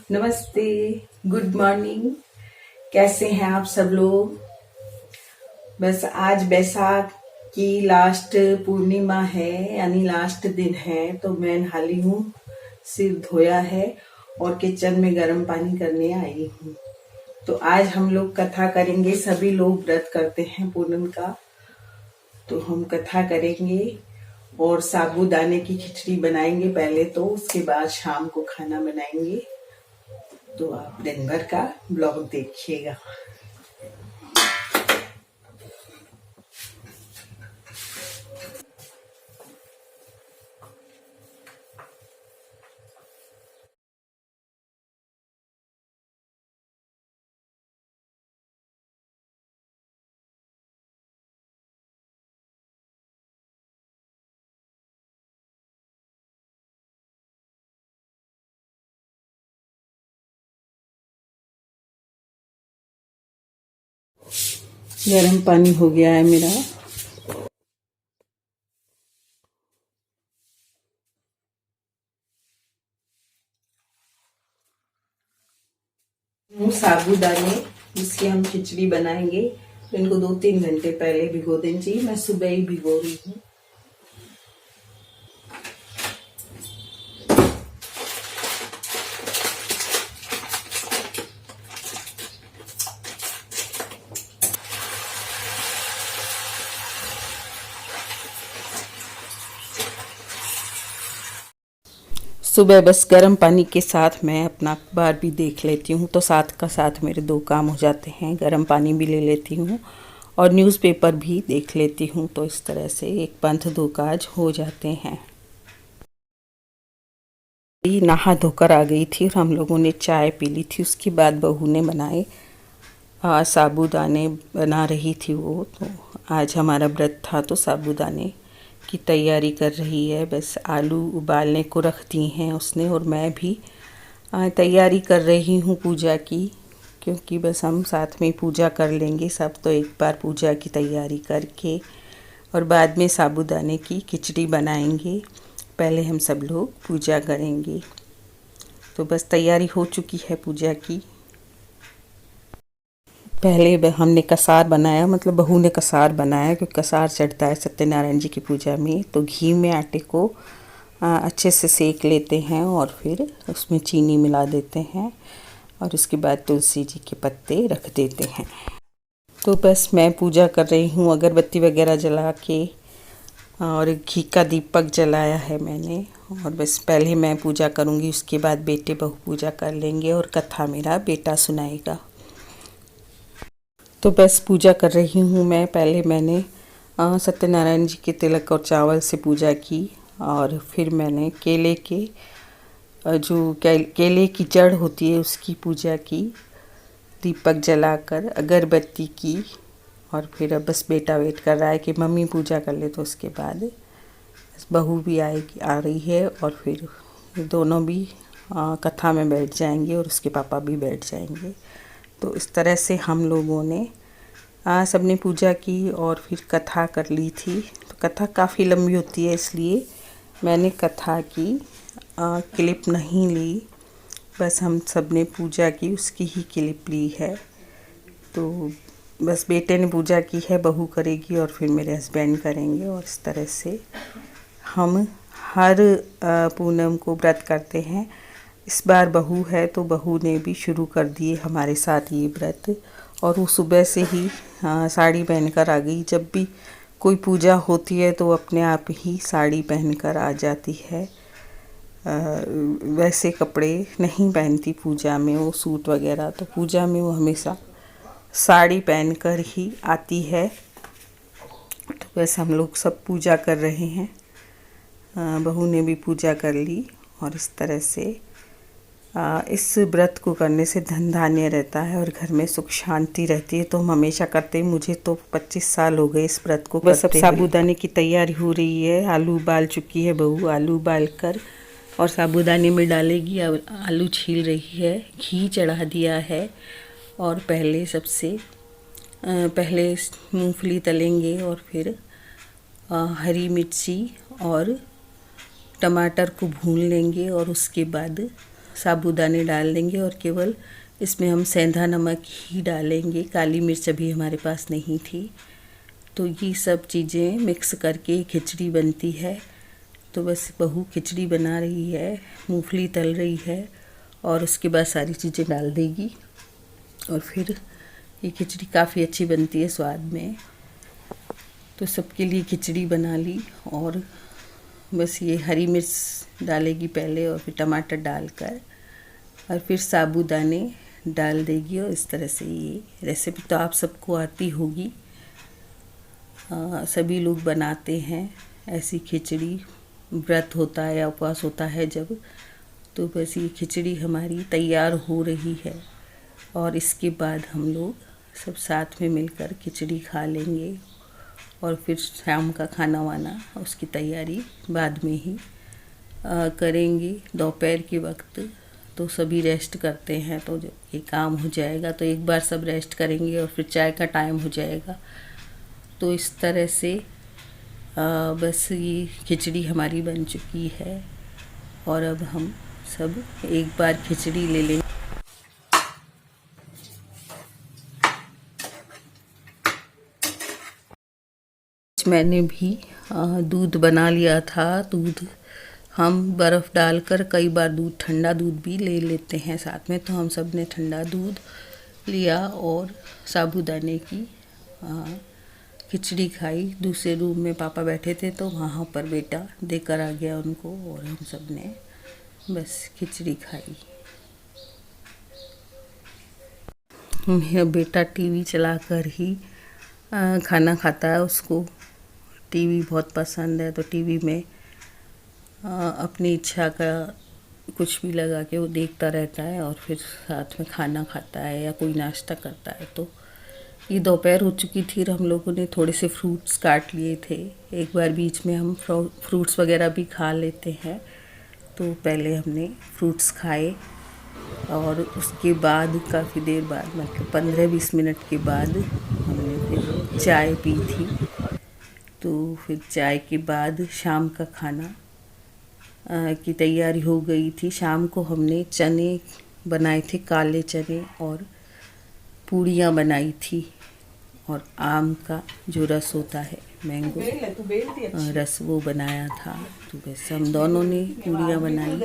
नमस्ते, good morning. कैसे हैं आप सब लोग। बस आज बैसाख की लास्ट पूर्णिमा है, यानी लास्ट दिन है, तो मैं नहा ली हूँ, सिर धोया है और किचन में गर्म पानी करने आई हूँ। तो आज हम लोग कथा करेंगे। सभी लोग व्रत करते हैं पूनम का, तो हम कथा करेंगे और साबूदाने की खिचड़ी बनाएंगे पहले, तो उसके बाद शाम को खाना बनाएंगे। तो आप दिन भर का ब्लॉग देखिएगा। गर्म पानी हो गया है मेरा। साबूदाने जिसकी हम खिचड़ी बनाएंगे, तो इनको 2-3 घंटे पहले भिगो देना चाहिए। मैं सुबह ही भिगो रही हूँ। सुबह बस गर्म पानी के साथ मैं अपना अखबार भी देख लेती हूँ, तो साथ का साथ मेरे 2 काम हो जाते हैं। गर्म पानी भी ले लेती हूँ और न्यूज़पेपर भी देख लेती हूँ, तो इस तरह से एक पंथ 2 काज हो जाते हैं। नहा धोकर आ गई थी और हम लोगों ने चाय पी ली थी। उसके बाद बहू ने बनाए साबूदाने बना रही थी वो, तो आज हमारा व्रत था, तो साबूदाने की तैयारी कर रही है। बस आलू उबालने को रख दी हैं उसने, और मैं भी तैयारी कर रही हूँ पूजा की, क्योंकि बस हम साथ में पूजा कर लेंगे सब। तो एक बार पूजा की तैयारी करके और बाद में साबूदाने की खिचड़ी बनाएंगे। पहले हम सब लोग पूजा करेंगे। तो बस तैयारी हो चुकी है पूजा की। पहले हमने कसार बनाया, मतलब बहू ने कसार बनाया, क्योंकि कसार चढ़ता है सत्यनारायण जी की पूजा में। तो घी में आटे को अच्छे से सेक लेते हैं और फिर उसमें चीनी मिला देते हैं और उसके बाद तुलसी जी के पत्ते रख देते हैं। तो बस मैं पूजा कर रही हूँ, अगरबत्ती वगैरह जला के, और घी का दीपक जलाया है मैंने। और बस पहले मैं पूजा करूँगी, उसके बाद बेटे बहू पूजा कर लेंगे और कथा मेरा बेटा सुनाएगा। तो बस पूजा कर रही हूँ मैं। पहले मैंने सत्यनारायण जी के तिलक और चावल से पूजा की, और फिर मैंने केले के जो केले की जड़ होती है उसकी पूजा की, दीपक जलाकर अगरबत्ती की। और फिर अब बस बेटा वेट कर रहा है कि मम्मी पूजा कर ले, तो उसके बाद बस बहू भी आ रही है, और फिर दोनों भी कथा में बैठ जाएंगे और उसके पापा भी बैठ जाएंगे। तो इस तरह से हम लोगों ने सबने पूजा की और फिर कथा कर ली थी। तो कथा काफ़ी लंबी होती है, इसलिए मैंने कथा की क्लिप नहीं ली। बस हम सब ने पूजा की उसकी ही क्लिप ली है। तो बस बेटे ने पूजा की है, बहू करेगी और फिर मेरे हस्बैंड करेंगे। और इस तरह से हम हर पूनम को व्रत करते हैं। इस बार बहू है, तो बहू ने भी शुरू कर दिए हमारे साथ ये व्रत, और वो सुबह से ही साड़ी पहनकर आ गई। जब भी कोई पूजा होती है तो अपने आप ही साड़ी पहनकर आ जाती है। वैसे कपड़े नहीं पहनती पूजा में वो, सूट वगैरह। तो पूजा में वो हमेशा साड़ी पहनकर ही आती है। तो बस हम लोग सब पूजा कर रहे हैं। बहू ने भी पूजा कर ली, और इस तरह से इस व्रत को करने से धन धान्य रहता है और घर में सुख शांति रहती है। तो हम हमेशा करते हैं। मुझे तो 25 साल हो गए इस व्रत को बस। अब साबूदाने की तैयारी हो रही है। आलू उबाल चुकी है बहू, आलू उबाल कर और साबूदाने में डालेगी। अब आलू छील रही है, घी चढ़ा दिया है, और पहले मूंगफली तलेंगे और फिर हरी मिर्ची और टमाटर को भून लेंगे, और उसके बाद साबूदाने डाल देंगे और केवल इसमें हम सेंधा नमक ही डालेंगे। काली मिर्च अभी हमारे पास नहीं थी। तो ये सब चीज़ें मिक्स करके खिचड़ी बनती है। तो बस बहू खिचड़ी बना रही है, मूंगफली तल रही है और उसके बाद सारी चीज़ें डाल देगी और फिर ये खिचड़ी काफ़ी अच्छी बनती है स्वाद में। तो सबके लिए खिचड़ी बना ली और बस ये हरी मिर्च डालेगी पहले और फिर टमाटर डालकर और फिर साबूदाने डाल देगी। और इस तरह से ये रेसिपी तो आप सबको आती होगी, सभी लोग बनाते हैं ऐसी खिचड़ी। व्रत होता है या उपवास होता है जब, तो बस ये खिचड़ी हमारी तैयार हो रही है और इसके बाद हम लोग सब साथ में मिलकर खिचड़ी खा लेंगे और फिर शाम का खाना वाना उसकी तैयारी बाद में ही करेंगे। दोपहर के वक्त तो सभी रेस्ट करते हैं, तो जब ये काम हो जाएगा तो एक बार सब रेस्ट करेंगे और फिर चाय का टाइम हो जाएगा। तो इस तरह से बस ये खिचड़ी हमारी बन चुकी है और अब हम सब एक बार खिचड़ी ले लेंगे। मैंने भी दूध बना लिया था। दूध हम बर्फ़ डालकर कई बार दूध ठंडा दूध भी ले लेते हैं साथ में, तो हम सब ने ठंडा दूध लिया और साबूदाने की खिचड़ी खाई। दूसरे रूम में पापा बैठे थे तो वहाँ पर बेटा देकर आ गया उनको और हम सब ने बस खिचड़ी खाई। मेरा बेटा टीवी चलाकर ही खाना खाता है। उसको टीवी बहुत पसंद है, तो टीवी में अपनी इच्छा का कुछ भी लगा के वो देखता रहता है और फिर साथ में खाना खाता है या कोई नाश्ता करता है। तो ये दोपहर हो चुकी थी और हम लोगों ने थोड़े से फ्रूट्स काट लिए थे। एक बार बीच में हम फ्रूट्स वगैरह भी खा लेते हैं, तो पहले हमने फ्रूट्स खाए और उसके बाद काफ़ी देर बाद, मतलब 15-20 मिनट के बाद हमने फिर चाय पी थी। तो फिर चाय के बाद शाम का खाना की तैयारी हो गई थी। शाम को हमने चने बनाए थे, काले चने, और पूड़ियाँ बनाई थी और आम का जो रस होता है, मैंगो रस, वो बनाया था। तो बस हम दोनों ने पूड़ियाँ बनाई।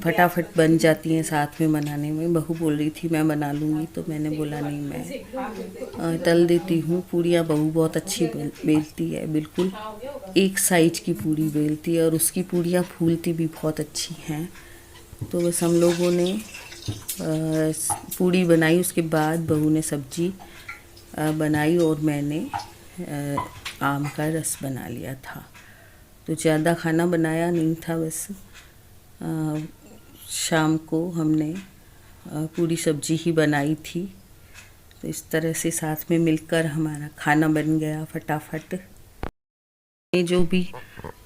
फटाफट बन जाती हैं साथ में बनाने में। बहू बोल रही थी मैं बना लूँगी, तो मैंने बोला नहीं, मैं तल देती हूँ पूड़ियाँ। बहू बहुत अच्छी बेलती है, बिल्कुल एक साइज की पूड़ी बेलती है और उसकी पूड़ियाँ फूलती भी बहुत अच्छी हैं। तो बस हम लोगों ने पूड़ी बनाई, उसके बाद बहू ने सब्जी बनाई और मैंने आम का रस बना लिया था। तो ज़्यादा खाना बनाया नहीं था, बस शाम को हमने पूरी सब्जी ही बनाई थी। तो इस तरह से साथ में मिलकर हमारा खाना बन गया फटाफट। ये जो भी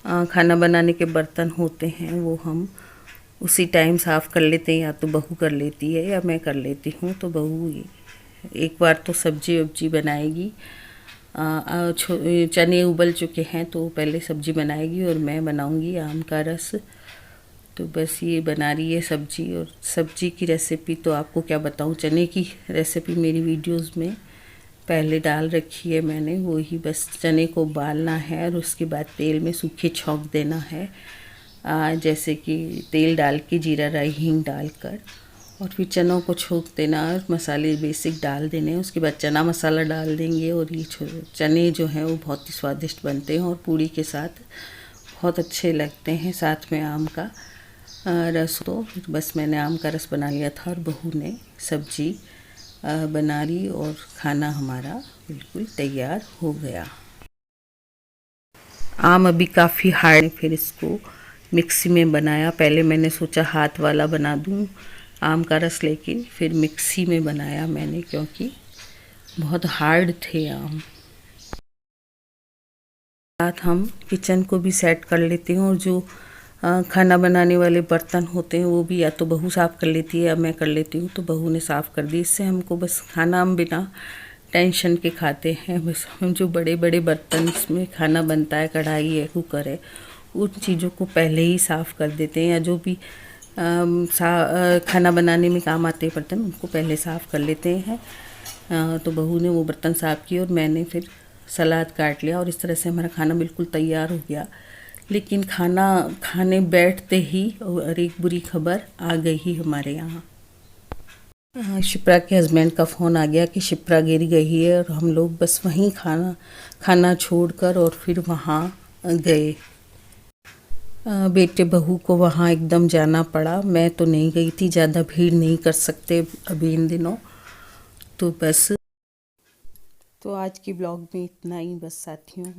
खाना बनाने के बर्तन होते हैं वो हम उसी टाइम साफ़ कर लेते हैं, या तो बहू कर लेती है या मैं कर लेती हूँ। तो बहू एक बार तो सब्जी वब्जी बनाएगी। चने उबल चुके हैं तो पहले सब्जी बनाएगी और मैं बनाऊंगी आम का रस। तो बस ये बना रही है सब्जी। और सब्जी की रेसिपी तो आपको क्या बताऊं, चने की रेसिपी मेरी वीडियोस में पहले डाल रखी है मैंने। वो ही बस चने को उबालना है और उसके बाद तेल में सूखे छौंक देना है, जैसे कि तेल डाल के जीरा राई हींग डालकर, और फिर चनों को छोंक देना और मसाले बेसिक डाल देने। उसके बाद चना मसाला डाल देंगे और ये चने जो हैं वो बहुत ही स्वादिष्ट बनते हैं और पूड़ी के साथ बहुत अच्छे लगते हैं, साथ में आम का रस। तो फिर बस मैंने आम का रस बना लिया था और बहू ने सब्जी बना ली और खाना हमारा बिल्कुल तैयार हो गया। आम अभी काफ़ी हार्ड, फिर इसको मिक्सी में बनाया। पहले मैंने सोचा हाथ वाला बना दूं आम का रस, लेकिन फिर मिक्सी में बनाया मैंने क्योंकि बहुत हार्ड थे आम। साथ हम किचन को भी सेट कर लेते हैं और जो खाना बनाने वाले बर्तन होते हैं वो भी या तो बहू साफ़ कर लेती है या मैं कर लेती हूँ। तो बहू ने साफ़ कर दी। इससे हमको बस खाना हम बिना टेंशन के खाते हैं। बस हम जो बड़े बड़े बर्तन इसमें खाना बनता है, कढ़ाई है, कुकर है, उन चीज़ों को पहले ही साफ़ कर देते हैं, या जो भी खाना बनाने में काम आते हैं बर्तन, उनको पहले साफ़ कर लेते हैं। तो बहू ने वो बर्तन साफ़ किए और मैंने फिर सलाद काट लिया और इस तरह से हमारा खाना बिल्कुल तैयार हो गया। लेकिन खाना खाने बैठते ही और एक बुरी खबर आ गई ही हमारे यहाँ। शिप्रा के हस्बैंड का फ़ोन आ गया कि शिप्रा गिर गई है और हम लोग बस वहीं खाना छोड़कर और फिर वहाँ गए। बेटे बहू को वहाँ एकदम जाना पड़ा। मैं तो नहीं गई थी, ज़्यादा भीड़ नहीं कर सकते अभी इन दिनों, तो बस। तो आज की ब्लॉग में इतना ही बस साथियों।